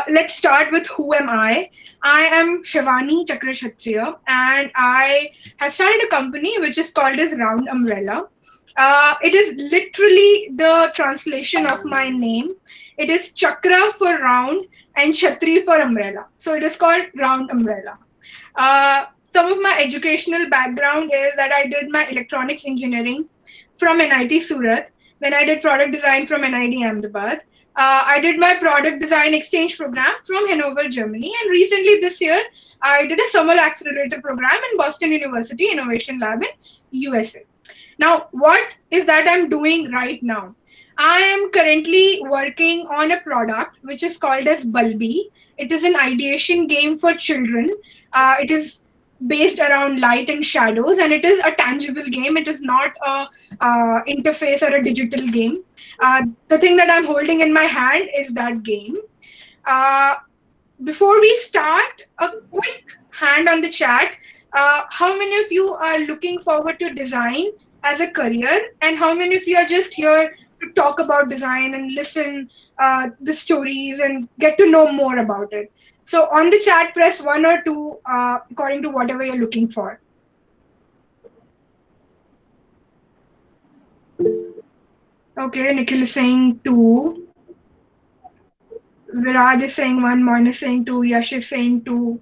Let's start with who am I. I am Shivani Chakrachhattri, and I have started a company which is called as Roundumbrella. It is literally the translation of my name. It is Chakra for round and Chhatri for umbrella. So it is called Roundumbrella. Some of my educational background is that I did my electronics engineering from NIT Surat. Then I did product design from NIT Ahmedabad. I did my product design exchange program from Hannover, Germany. And recently this year, I did a summer accelerator program in Boston University Innovation Lab in USA. Now, what is that I'm doing right now? I am currently working on a product which is called as Bulby. It is an ideation game for children. It is based around light and shadows, and it is a tangible game. It is not a interface or a digital game. The thing that I'm holding in my hand is that game. Before we start, a quick hand on the chat. How many of you are looking forward to design as a career, and how many of you are just here to talk about design and listen the stories and get to know more about it? So on the chat, press 1 or 2 according to whatever you're looking for. Okay, Nikhil is saying 2. Viraj is saying 1. Moin is saying 2. Yash is saying 2.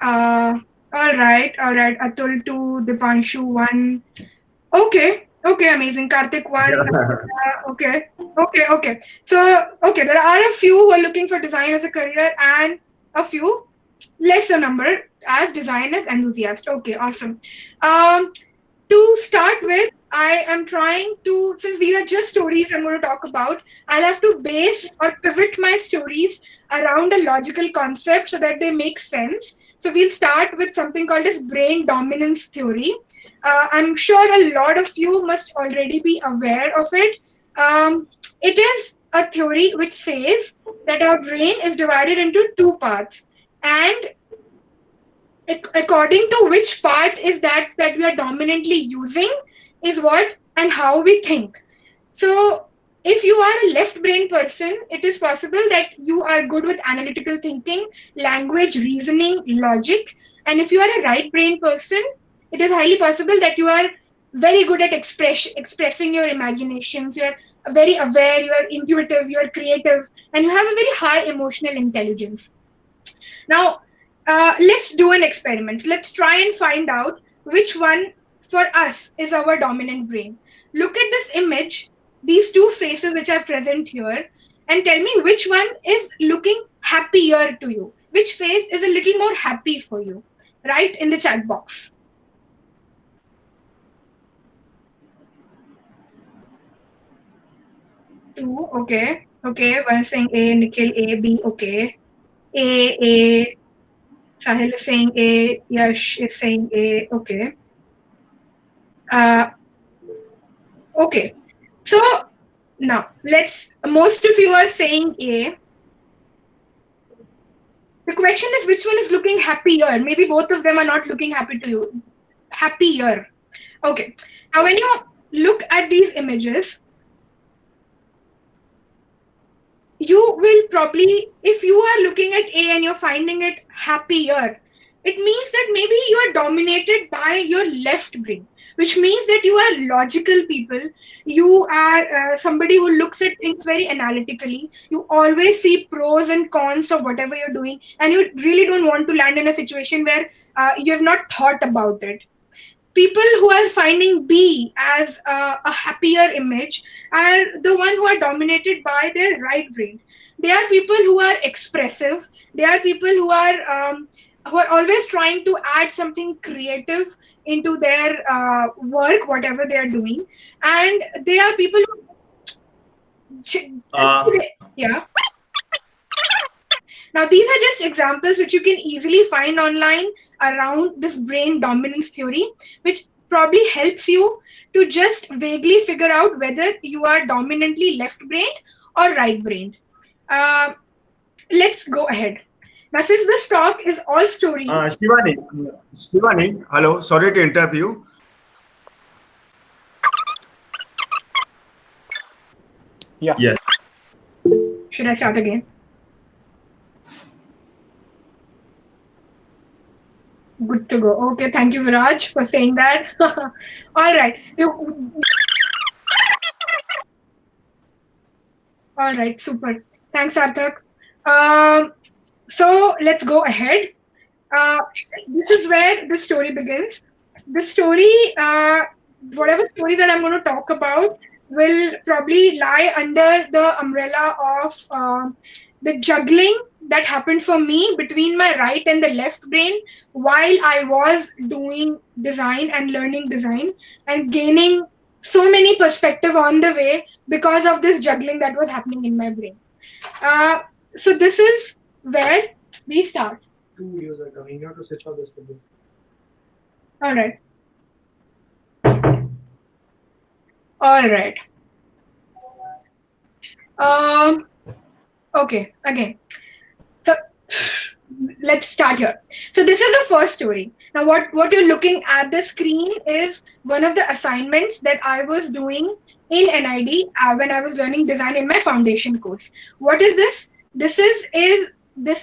All right. Atul 2. Dipanshu 1. Okay, amazing. Karthik 1. Okay. So, there are a few who are looking for design as a career and a few lesser number as design as enthusiast. Okay, awesome. To start with, I am trying to, since these are just stories I'm going to talk about, I'll have to base or pivot my stories around a logical concept so that they make sense. So we'll start with something called as brain dominance theory. I'm sure a lot of you must already be aware of it. It is a theory which says that our brain is divided into 2 parts, and according to which part is that we are dominantly using is what and how we think. So if you are a left brain person, it is possible that you are good with analytical thinking, language, reasoning, logic. And if you are a right brain person, it is highly possible that you are very good at expressing your imaginations. You are very aware, you are intuitive, you are creative, and you have a very high emotional intelligence. Now, let's do an experiment. Let's try and find out which one for us is our dominant brain. Look at this image, these 2 faces which are present here, and tell me which one is looking happier to you. Which face is a little more happy for you? Write in the chat box. Two, okay. One is saying A, Nikhil A, B, okay. A, Sahil is saying A, Yash is saying A, okay. Okay, so now most of you are saying A. The question is which one is looking happier? Maybe both of them are not looking happy to you. Happier. Okay, now when you look at these images, you will probably, if you are looking at A and you're finding it happier, it means that maybe you are dominated by your left brain, which means that you are logical people. You are somebody who looks at things very analytically. You always see pros and cons of whatever you're doing, and you really don't want to land in a situation where you have not thought about it. People who are finding B as a happier image are the one who are dominated by their right brain. They are people who are expressive. They are people who are always trying to add something creative into their work, whatever they are doing. And they are people who... yeah. Now, these are just examples which you can easily find online around this brain dominance theory, which probably helps you to just vaguely figure out whether you are dominantly left-brained or right-brained. Let's go ahead. Now, since this talk is all story... Shivani, hello, sorry to interrupt you. Yeah. Yes. Should I start again? Good to go. Okay, thank you, Viraj, for saying that. All right. All right, super. Thanks, Arthak. So let's go ahead. Uh, this is where the story begins. The story, whatever story that I'm going to talk about, will probably lie under the umbrella of the juggling that happened for me between my right and the left brain while I was doing design and learning design and gaining so many perspective on the way because of this juggling that was happening in my brain. Uh, so this is where we start. Two videos are coming. You have to switch off this video. All right. All right. Okay, again. So let's start here. So this is the first story. Now what you're looking at the screen is one of the assignments that I was doing in NID when I was learning design in my foundation course. What is this? This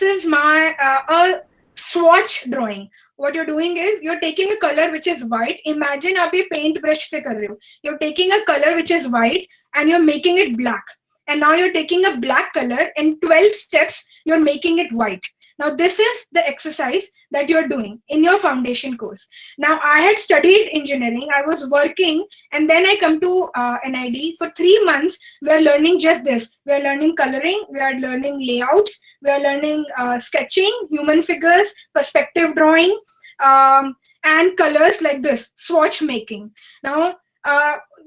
is my a swatch drawing. What you're doing is you're taking a color which is white. Imagine आप ये paint brush से कर रहे हो. You're taking a color which is white and you're making it black. And now you're taking a black color in 12 steps, you're making it white. Now this is the exercise that you're doing in your foundation course. Now I had studied engineering, I was working, and then I come to NID. For 3 months, we are learning just this. We are learning coloring, we are learning layouts, we are learning sketching, human figures, perspective drawing, and colors like this, swatch making. Now,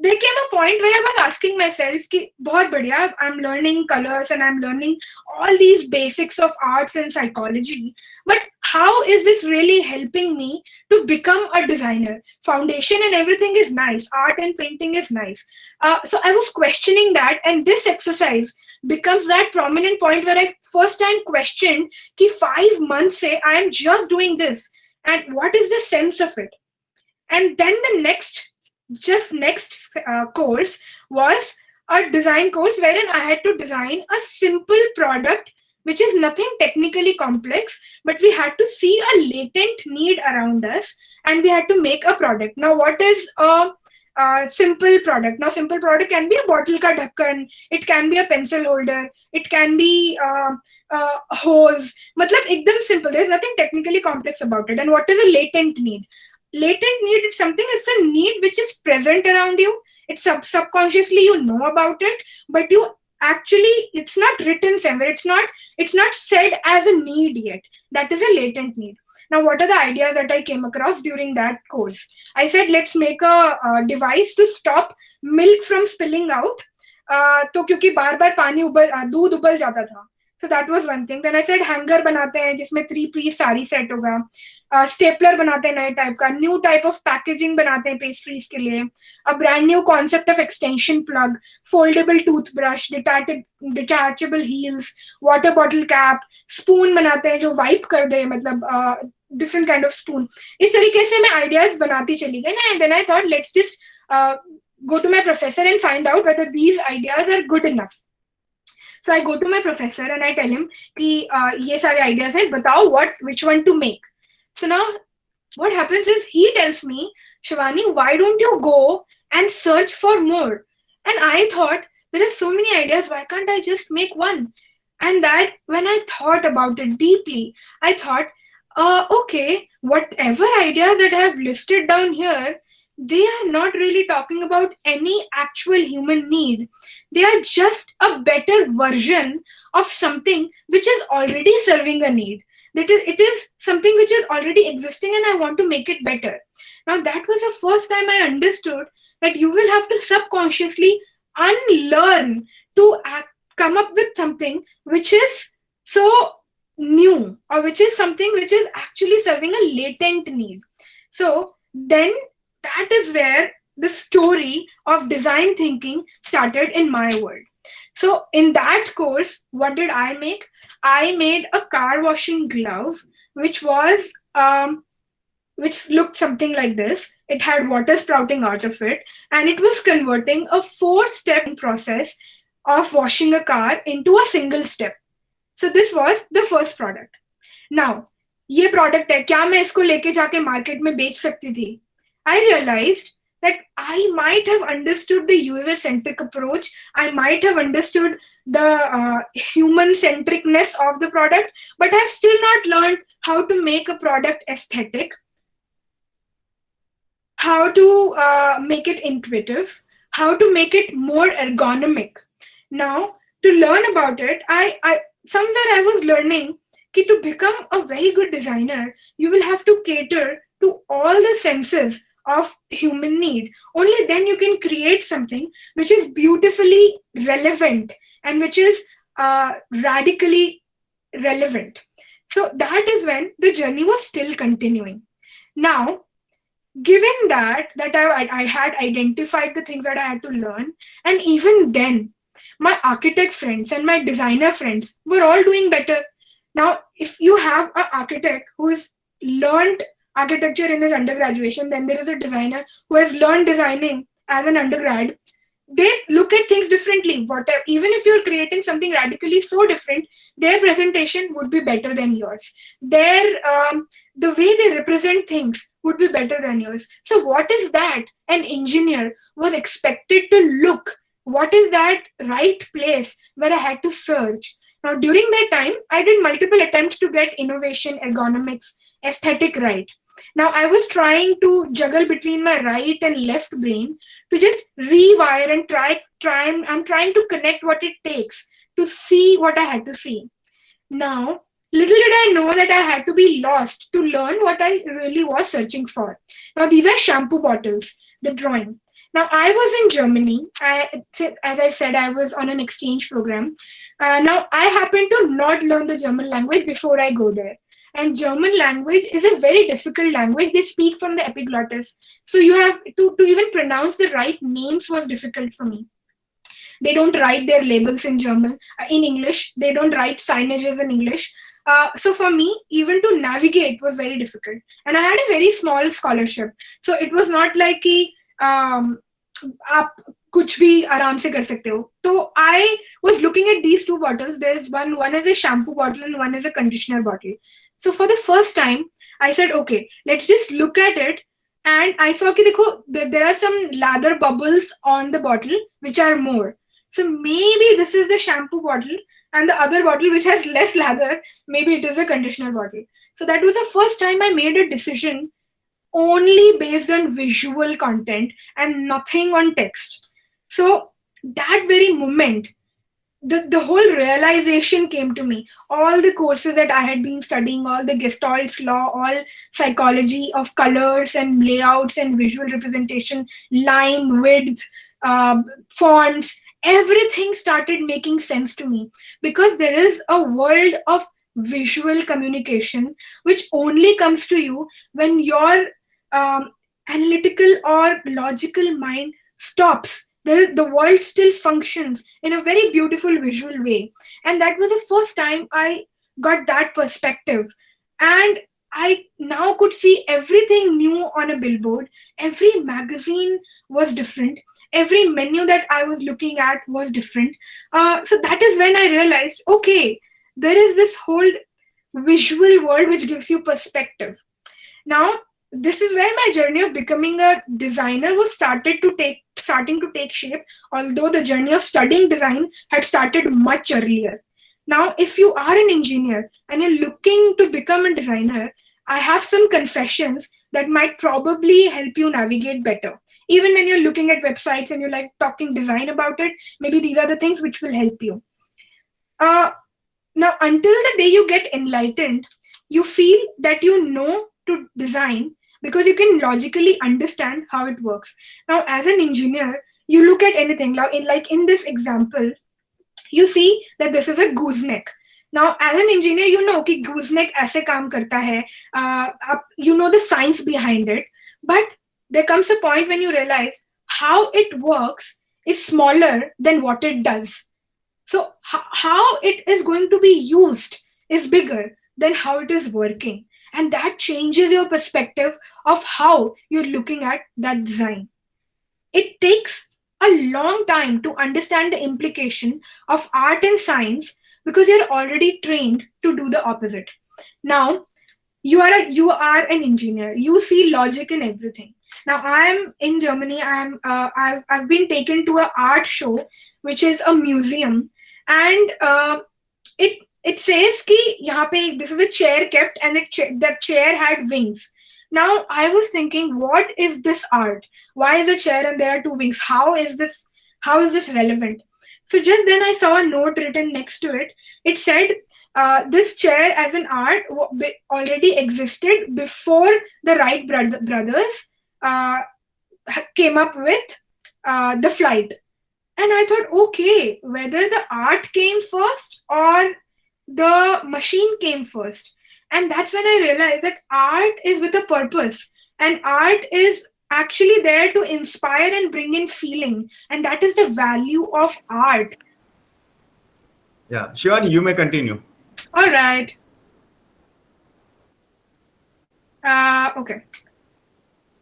there came a point where I was asking myself कि बहुत बढ़िया, I'm learning colors and I'm learning all these basics of arts and psychology, but how is this really helping me to become a designer? Foundation and everything is nice, art and painting is nice. So I was questioning that, and this exercise becomes that prominent point where I first time questioned कि 5 months से I am just doing this, and what is the sense of it? And then the next course was a design course wherein I had to design a simple product which is nothing technically complex, but we had to see a latent need around us and we had to make a product. Now what is a simple product? Now simple product can be a bottle ka dhakkan, it can be a pencil holder, it can be a hose. Matlab ekdam simple, there's nothing technically complex about it. And what is a latent need? Latent need is something, it's a need which is present around you. It's subconsciously you know about it, but you actually, it's not written somewhere. It's not said as a need yet. That is a latent need. Now, what are the ideas that I came across during that course? I said, let's make a device to stop milk from spilling out. तो क्योंकि बार-बार पानी दूध उबल जाता था. So that was one thing. Then I said hanger बनाते हैं जिसमें 3-piece साड़ी set होगा. Stapler बनाते हैं नए type का. New type of packaging बनाते हैं pastries के लिए. A brand new concept of extension plug, foldable toothbrush, detachable heels, water bottle cap, spoon बनाते हैं जो wipe कर दे, मतलब different kind of spoon. इस तरीके से मैं ideas बनाती चली गई ना. And then I thought let's just go to my professor and find out whether these ideas are good enough. So I go to my professor and I tell him कि ये सारे ideas हैं, बताओ which one to make. So now what happens is he tells me, Shivani, why don't you go and search for more? And I thought, there are so many ideas, why can't I just make one? And that when I thought about it deeply, I thought, okay, whatever ideas that I have listed down here, they are not really talking about any actual human need. They are just a better version of something which is already serving a need. It is something which is already existing and I want to make it better. Now that was the first time I understood that you will have to subconsciously unlearn to come up with something which is so new or which is something which is actually serving a latent need. So then that is where the story of design thinking started in my world. So in that course, what did I make? I made a car washing glove, which was which looked something like this. It had water sprouting out of it, and it was converting a 4-step process of washing a car into a single step. So this was the first product. Now, ये product है, क्या मैं इसको लेके जाके market में बेच सकती थी? I realized that I might have understood the user-centric approach. I might have understood the human-centricness of the product, but I've still not learned how to make a product aesthetic, how to make it intuitive, how to make it more ergonomic. Now, to learn about it, I somewhere I was learning that to become a very good designer, you will have to cater to all the senses of human need. Only then you can create something which is beautifully relevant and which is radically relevant. So that is when the journey was still continuing. Now, given that I had identified the things that I had to learn, and even then my architect friends and my designer friends were all doing better. Now, if you have an architect who has learned architecture in his undergraduation, then there is a designer who has learned designing as an undergrad, they look at things differently. Whatever, even if you're creating something radically so different, their presentation would be better than yours. The way they represent things would be better than yours. So what is that an engineer was expected to look? What is that right place where I had to search? Now, during that time, I did multiple attempts to get innovation, ergonomics, aesthetic right. Now, I was trying to juggle between my right and left brain to just rewire and I'm trying to connect what it takes to see what I had to see. Now, little did I know that I had to be lost to learn what I really was searching for. Now, these are shampoo bottles, the drawing. Now, I was in Germany. As I said, I was on an exchange program. Now, I happened to not learn the German language before I go there. And German language is a very difficult language. They speak from the epiglottis. So you have to even pronounce the right names was difficult for me. They don't write their labels in German, in English. They don't write signages in English. So for me, even to navigate was very difficult. And I had a very small scholarship. So it was not like कि, आप कुछ भी आराम से कर सकते हो. So I was looking at these two bottles. There's one is a shampoo bottle and one is a conditioner bottle. So for the first time, I said, okay, let's just look at it. And I saw कि देखो, there are some lather bubbles on the bottle which are more. So maybe this is the shampoo bottle, and the other bottle which has less lather, maybe it is a conditioner bottle. So that was the first time I made a decision only based on visual content and nothing on text. So that very moment, the whole realization came to me. All the courses that I had been studying, all the Gestalt's law, all psychology of colors and layouts and visual representation, line, width, fonts, everything started making sense to me, because there is a world of visual communication which only comes to you when your analytical or logical mind stops. The world still functions in a very beautiful visual way. And that was the first time I got that perspective. And I now could see everything new on a billboard. Every magazine was different. Every menu that I was looking at was different. So that is when I realized, okay, there is this whole visual world which gives you perspective. Now, this is where my journey of becoming a designer was starting to take shape, although the journey of studying design had started much earlier. Now, if you are an engineer and you're looking to become a designer, I have some confessions that might probably help you navigate better. Even when you're looking at websites and you're like talking design about it, maybe these are the things which will help you. Now, until the day you get enlightened, you feel that you know to design because you can logically understand how it works. Now, as an engineer, you look at anything. Now, like in this example, you see that this is a gooseneck. Now, as an engineer, you know कि gooseneck ऐसे काम करता है. You know the science behind it. But there comes a point when you realize how it works is smaller than what it does. So how it is going to be used is bigger than how it is working. And that changes your perspective of how you're looking at that design. It takes a long time to understand the implication of art and science because you're already trained to do the opposite. Now, you are an engineer. You see logic in everything. Now I am in Germany. I've been taken to an art show, which is a museum, and it says ki yahan pe this is a chair kept, and that chair had wings. Now I was thinking, what is this art? Why is a chair and there are two wings? How is this? How is this relevant? So just then I saw a note written next to it. It said, this chair as an art already existed before the Wright brothers uh, came up with the flight. And I thought, okay, whether the art came first or the machine came first. And that's when I realized that art is with a purpose, and art is actually there to inspire and bring in feeling. And that is the value of art. Yeah, Shivani, you may continue. All right. Okay.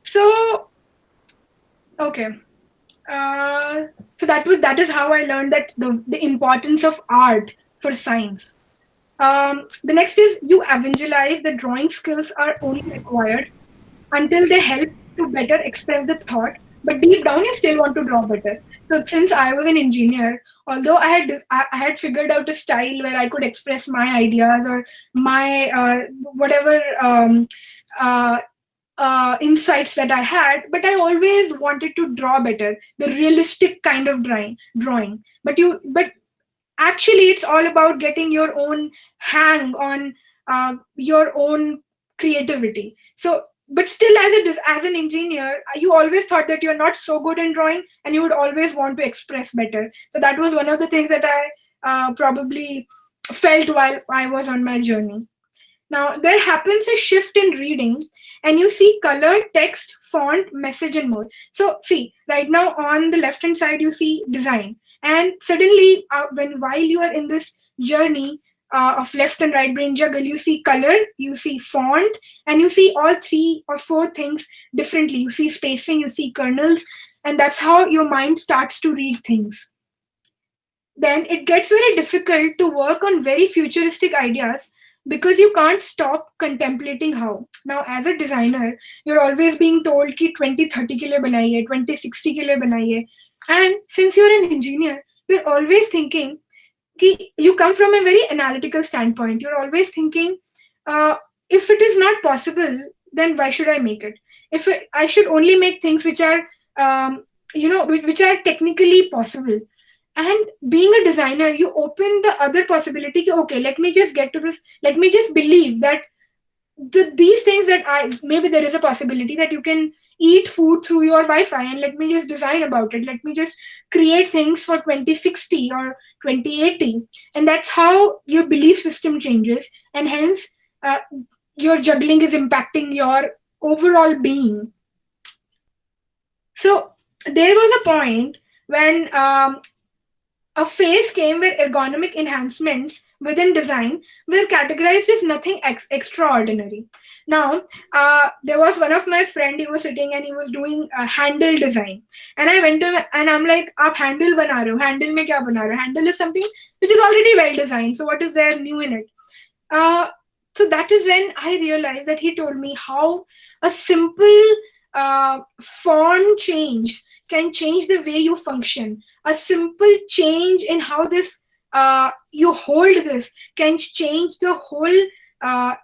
So, okay. So that is how I learned that the importance of art for science. The next is you evangelize that drawing skills are only required until they help to better express the thought, but deep down you still want to draw better. So since I was an engineer, although I had figured out a style where I could express my ideas or my whatever insights that I had, but I always wanted to draw better, the realistic kind of drawing. But actually it's all about getting your own hang on your own creativity. So but still, as an engineer, you always thought that you're not so good in drawing, and you would always want to express better. So that was one of the things that I probably felt while I was on my journey. Now there happens a shift in reading, and you see color, text, font, message, and more. So see, right now on the left hand side you see design, and suddenly while you are in this journey of left and right brain juggle, you see color, you see font, and you see all 3 or 4 things differently. You see spacing, you see kernels, and that's how your mind starts to read things. Then it gets very difficult to work on very futuristic ideas because you can't stop contemplating how. Now as a designer, you're always being told ki 2030 ke liye banaiye, 2060 ke liye banaiye. And since you're an engineer, you're always thinking, you come from a very analytical standpoint. You're always thinking, if it is not possible, then why should I make it? I should only make things which are, which are technically possible. And being a designer, you open the other possibility. Okay, let me just get to this. Let me just believe that these things that maybe there is a possibility that you can eat food through your Wi-Fi, and let me just design about it. Let me just create things for 2060 or 2080, and that's how your belief system changes, and hence your juggling is impacting your overall being. So there was a point when a phase came where ergonomic enhancements within design were categorized as nothing extraordinary. Now, there was one of my friend, he was sitting and he was doing a handle design. And I went to him and I'm like, aap handle bana rahe ho, handle mein kya bana rahe ho? Handle is something which is already well designed. So what is there new in it? So that is when I realized that he told me how a simple font change can change the way you function. A simple change in how this you hold this can change the whole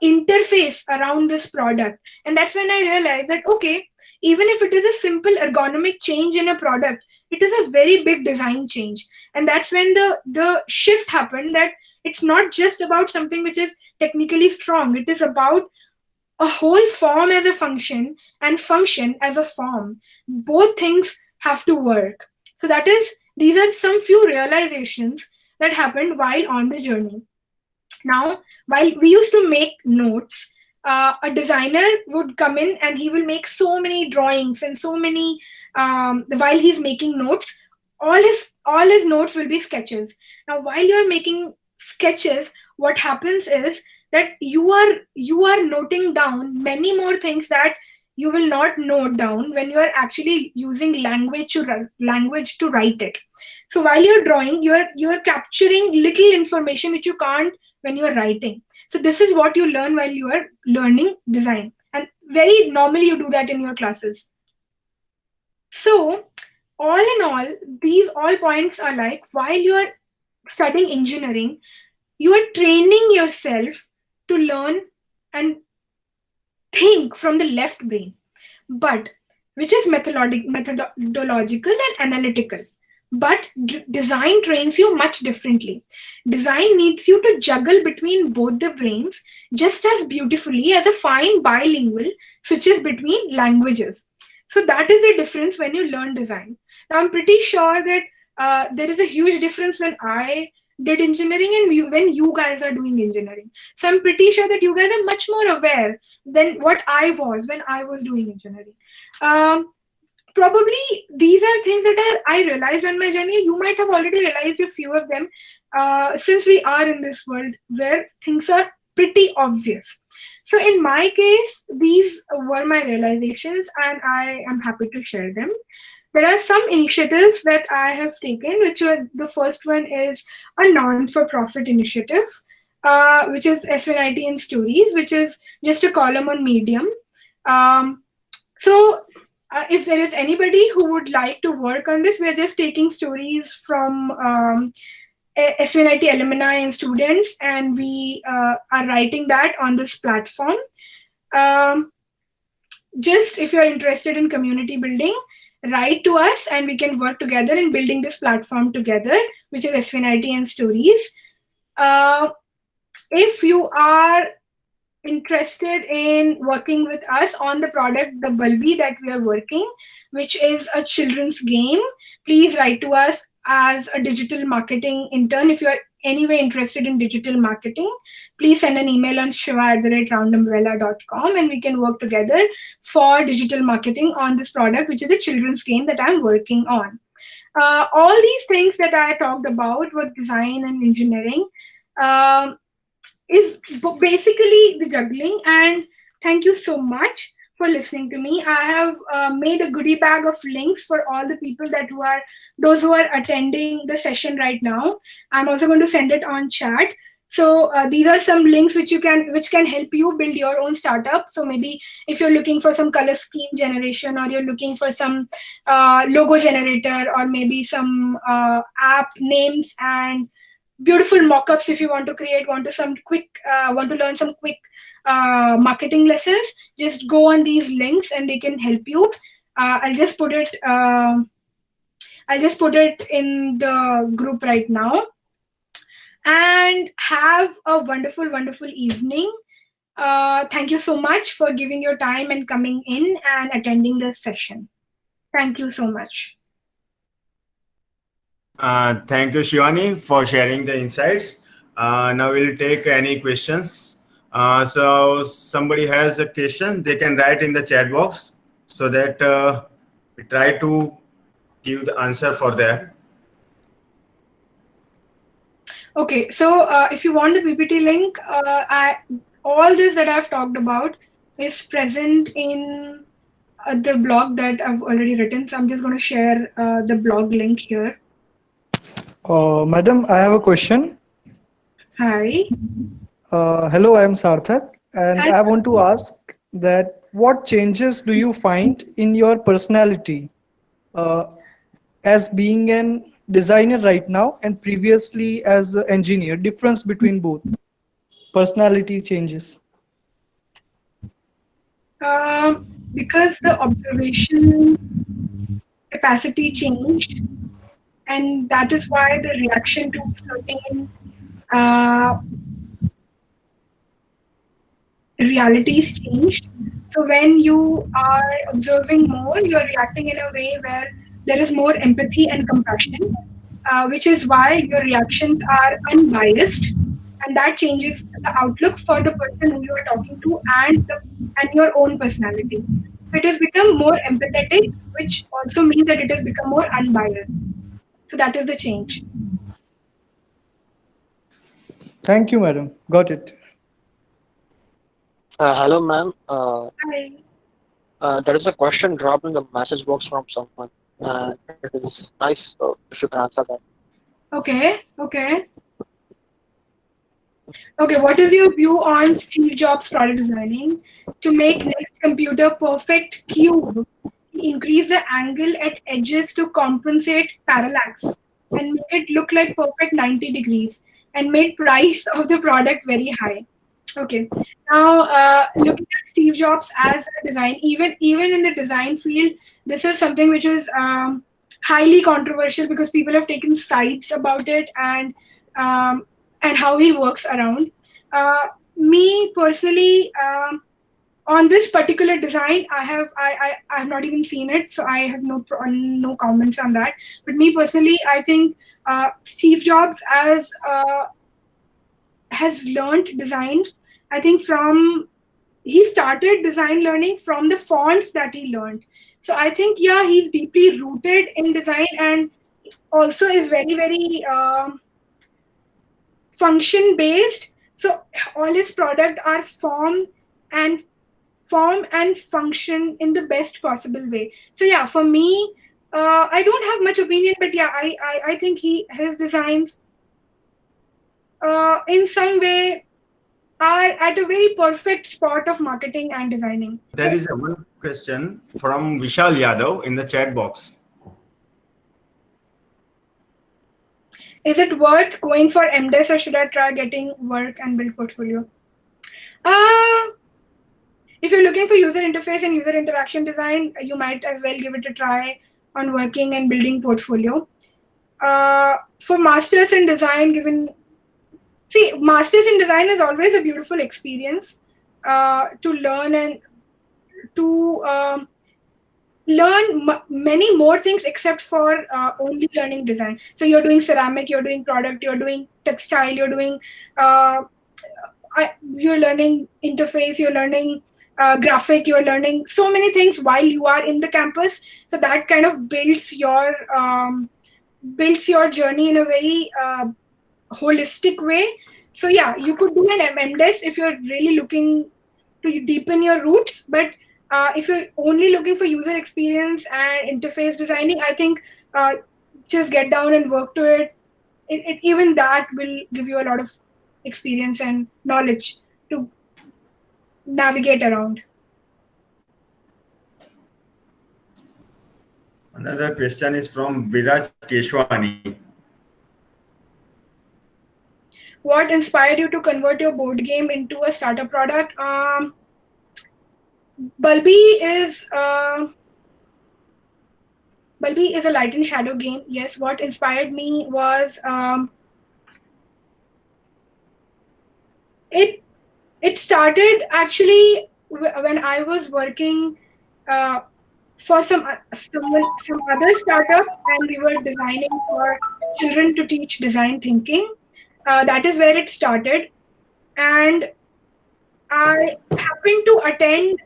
interface around this product. And that's when I realized that, okay, even if it is a simple ergonomic change in a product, it is a very big design change. And that's when the shift happened, that it's not just about something which is technically strong. It is about a whole form as a function and function as a form. Both things have to work. So these are some few realizations that happened while on the journey. Now, while we used to make notes, a designer would come in and he will make so many drawings and so many, while he's making notes, all his notes will be sketches. Now, while you're making sketches, what happens is that you are noting down many more things that you will not note down when you are actually using language to write it. So while you're drawing, you're capturing little information which you can't when you're writing. So this is what you learn while you are learning design, and very normally you do that in your classes. So all in all, these all points are like, while you are studying engineering, you are training yourself to learn and think from the left brain, but which is methodological and analytical. But design trains you much differently. Design needs you to juggle between both the brains just as beautifully as a fine bilingual switches between languages. So that is the difference when you learn design. Now I'm pretty sure that there is a huge difference when I did engineering and when you guys are doing engineering. So I'm pretty sure that you guys are much more aware than what I was when I was doing engineering. Probably these are things that I realized on my journey. You might have already realized a few of them, since we are in this world where things are pretty obvious. So in my case, these were my realizations and I am happy to share them. There are some initiatives that I have taken, which were, the first one is a non-for-profit initiative, which is SNIT and Stories, which is just a column on Medium. So if there is anybody who would like to work on this, we are just taking stories from SNIT alumni and students, and we are writing that on this platform. Just if you're interested in community building, write to us and we can work together in building this platform together, which is SNIT and Stories. If you are interested in working with us on the product, the Bulby, that we are working, which is a children's game, please write to us as a digital marketing intern. If you are anyway interested in digital marketing, please send an email on shiva@roundumbrella.com and we can work together for digital marketing on this product, which is a children's game that I'm working on. All these things that I talked about with design and engineering is basically the juggling. And thank you so much for listening to me. I have made a goodie bag of links for all the people those who are attending the session right now. I'm also going to send it on chat. So these are some links which can help you build your own startup. So maybe if you're looking for some color scheme generation, or you're looking for some logo generator, or maybe some app names and beautiful mock-ups, if you want to learn some quick marketing lessons, just go on these links and they can help you. I'll just put it in the group right now. And have a wonderful, wonderful evening. Thank you so much for giving your time and coming in and attending the session. Thank you so much. Thank you, Shivani, for sharing the insights. Now we'll take any questions. So somebody has a question, they can write in the chat box so that we try to give the answer for that. Okay, so if you want the PPT link, all this that I've talked about is present in the blog that I've already written. So I'm just going to share the blog link here. Madam, I have a question. Hi. Hello, I am Sarthak, and Hi. I want to ask that what changes do you find in your personality as being an designer right now and previously as an engineer? Difference between both personality changes. Because the observation capacity changed, and that is why the reaction to certain realities changed. So when you are observing more, you're reacting in a way where there is more empathy and compassion, which is why your reactions are unbiased, and that changes the outlook for the person who you are talking to and your own personality. So it has become more empathetic, which also means that it has become more unbiased. So that is the change. Thank you, madam. Got it. Hello, ma'am. Hi. There is a question dropped in the message box from someone, and it is nice if you can answer that. Okay. What is your view on Steve Jobs' product designing? To make next computer perfect cube, he increased the angle at edges to compensate parallax and make it look like perfect 90 degrees and made price of the product very high. Okay. Now, looking at Steve Jobs as a design, even in the design field, this is something which is highly controversial because people have taken sides about it and how he works around. Me personally, on this particular design, I have not even seen it, so I have no comments on that. But me personally, I think Steve Jobs has learned design. I think he started design learning from the fonts that he learned. So I think he's deeply rooted in design and also is very very function based. So all his product are and form and function in the best possible way. So for me, I don't have much opinion, but I think his designs in some way are at a very perfect spot of marketing and designing. There is one question from Vishal Yadav in the chat box. Is it worth going for MDes or should I try getting work and build portfolio? If you're looking for user interface and user interaction design, you might as well give it a try on working and building portfolio. For masters in design, masters in design is always a beautiful experience to learn and to learn many more things except for only learning design. So you're doing ceramic, you're doing product, you're doing textile, you're doing you're learning interface, you're learning graphic, you're learning so many things while you are in the campus. So that kind of builds your journey in a very holistic way. So you could do an MDes if you're really looking to deepen your roots, but if you're only looking for user experience and interface designing, I think just get down and work to it. Even that will give you a lot of experience and knowledge to navigate around. Another question is from Viraj Keshwani. What inspired you to convert your board game into a startup product? Bulby is a light and shadow game. Yes, what inspired me was it started actually when I was working for some other startup, and we were designing for children to teach design thinking. That is where it started, and I happened to attend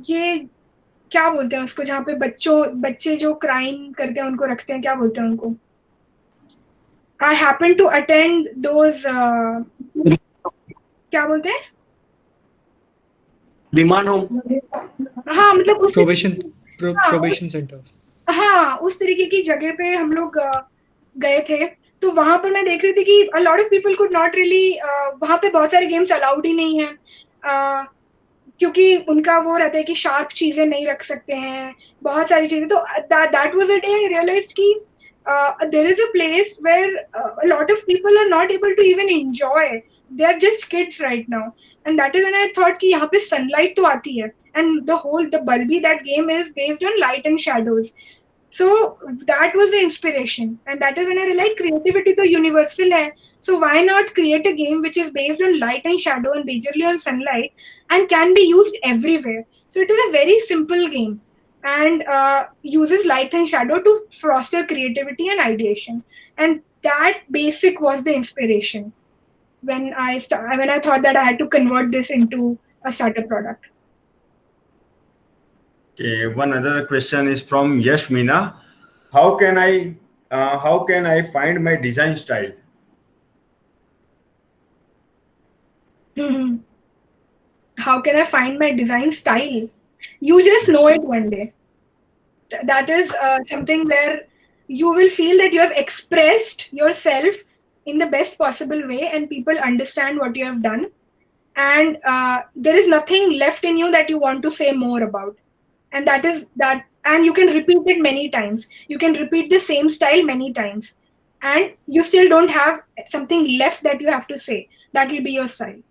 ये क्या बोलते हैं उसको, जहाँ पे बच्चे जो crime करते हैं उनको रखते हैं, क्या बोलते हैं उनको? I happened to attend those क्या बोलते हैं? Remand home. हाँ, मतलब उस probation center. हाँ, उस तरीके की जगह पे हम लोग गए थे. तो वहां पर मैं देख रही थी कि a lot of people could not really वहां पे बहुत सारे गेम्स अलाउड ही नहीं है क्योंकि उनका वो रहता है कि शार्प चीजें नहीं रख सकते हैं, बहुत सारी चीजें. तो that was a day I realized कि there is a place where a lot of people are not able to even enjoy. They are just kids right now, and that is when I thought कि यहाँ पे sunlight तो आती है, and the Bulby, that game is based on light and shadows. So that was the inspiration, and that is when I realized creativity तो universal है. So why not create a game which is based on light and shadow and majorly on sunlight and can be used everywhere. So it is a very simple game and uses light and shadow to foster creativity and ideation. And that basic was the inspiration when I thought that I had to convert this into a startup product. Okay, one other question is from Yash Meena. How can I find my design style? how can I find my design style? You just know it one day. That is something where you will feel that you have expressed yourself in the best possible way and people understand what you have done, and there is nothing left in you that you want to say more about. And that is that, and you can repeat it many times, you can repeat the same style many times, and you still don't have something left that you have to say. That will be your style.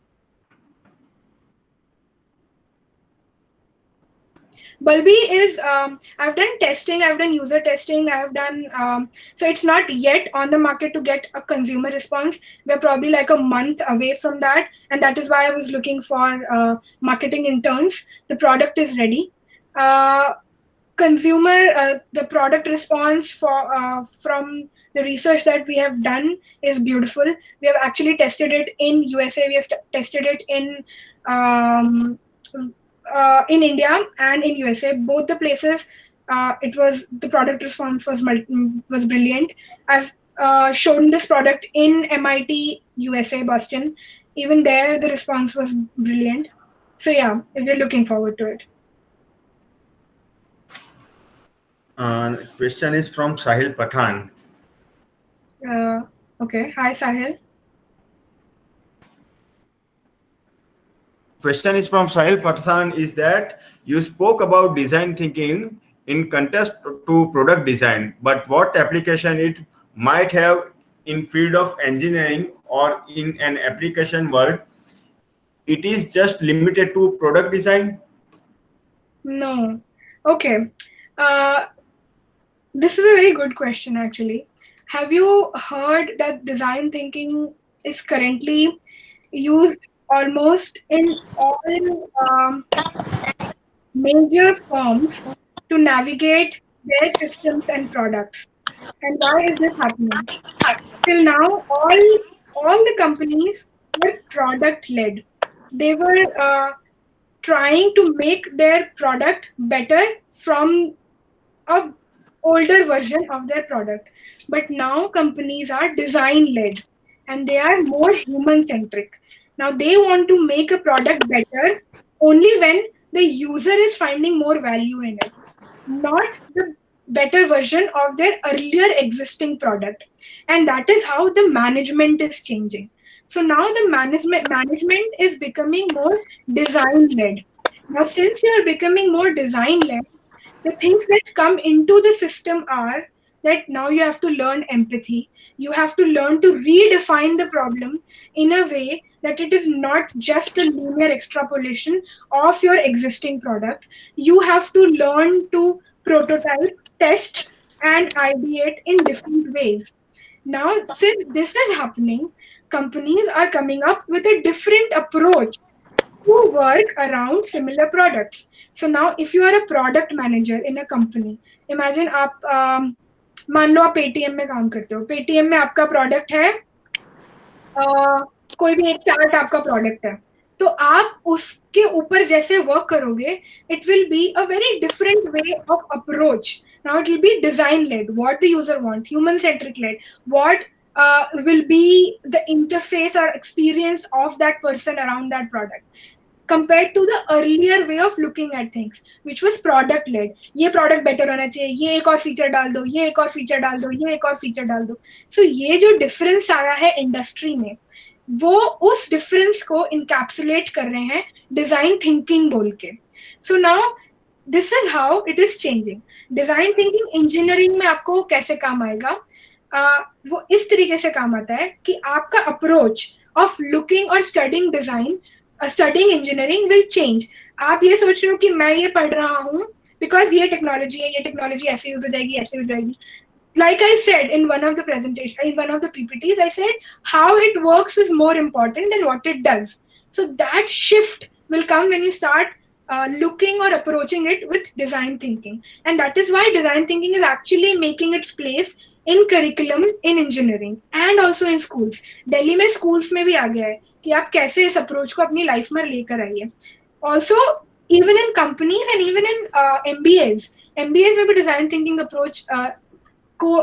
Bulby is, I've done testing, I've done user testing, I've done, so it's not yet on the market to get a consumer response. We're probably like a month away from that. And that is why I was looking for marketing interns. The product is ready. The product response from the research that we have done is beautiful. We have actually tested it in USA. We have tested it in India and in USA, both the places. The product response was brilliant. I've shown this product in MIT, USA, Boston. Even there, the response was brilliant. So yeah, we're looking forward to it. Question is from Sahil Pathan. Okay, hi Sahil. Question is from Sahil Pathan is that you spoke about design thinking in contrast to product design, but what application it might have in field of engineering or in an application world? It is just limited to product design? No. Okay. This is a very good question, actually. Have you heard that design thinking is currently used almost in all major firms to navigate their systems and products? And why is this happening? Till now, all the companies were product led. They were trying to make their product better from a older version of their product. But now companies are design led and they are more human centric. Now they want to make a product better only when the user is finding more value in it, not the better version of their earlier existing product. And that is how the management is changing. So now the management is becoming more design led. Now, since you are becoming more design led, the things that come into the system are that now you have to learn empathy. You have to learn to redefine the problem in a way that it is not just a linear extrapolation of your existing product. You have to learn to prototype, test, and ideate in different ways. Now, since this is happening, companies are coming up with a different approach to work around similar products. So now if you are a product manager in a company, imagine आप मान लो आप Paytm में काम करते हो, Paytm में आपका product है कोई भी एक चार्ट आपका प्रोडक्ट है, तो आप उसके ऊपर जैसे वर्क करोगे, it will be a very different way of approach. Now it will be design led, what the user want, human centric led, what will be the interface or experience of that person around that product, compared to the earlier way of looking at things, which was product led. ये product better होना चाहिए, ये एक और feature डाल दो, ये एक और feature डाल दो, ये एक और feature डाल दो. So ये जो difference आया है industry में, वो उस difference को encapsulate कर रहे हैं design thinking बोल के. So now this is how it is changing. Design thinking engineering में आपको कैसे काम आएगा? वो इस तरीके से काम आता है कि आपका approach of looking or studying design, studying engineering will change. आप ये सोच रहे हो कि मैं ये पढ़ रहा हूँ because ये टेक्नोलॉजी है, ये टेक्नोलॉजी ऐसे यूज हो जाएगी, ऐसे हो जाएगी. Like I said in one of the presentation, in one of the PPTs, I said how it works is more important than what it does. So that shift will come when you start looking or approaching it with design thinking. And that is why design thinking is actually making its place in curriculum in engineering and also in schools. Delhi में schools में भी आ गया है कि आप कैसे इस approach को अपनी life में लेकर आइए. Also, even in companies and even in MBAs में भी design thinking approach को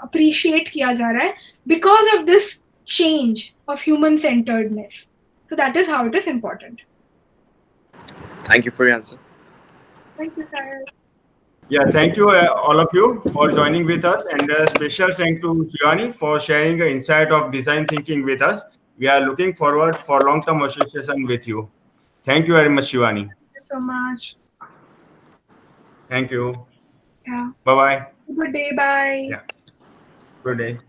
appreciate किया जा रहा है because of this change of human centeredness. So that is how it is important. Thank you for your answer. Thank you, sir. Yeah, thank you all of you for joining with us, and a special thank to Shivani for sharing the insight of design thinking with us. We are looking forward for long-term association with you. Thank you very much, Shivani. Thank you so much. Thank you. Yeah. Bye-bye. Good day. Bye. Yeah. Good day.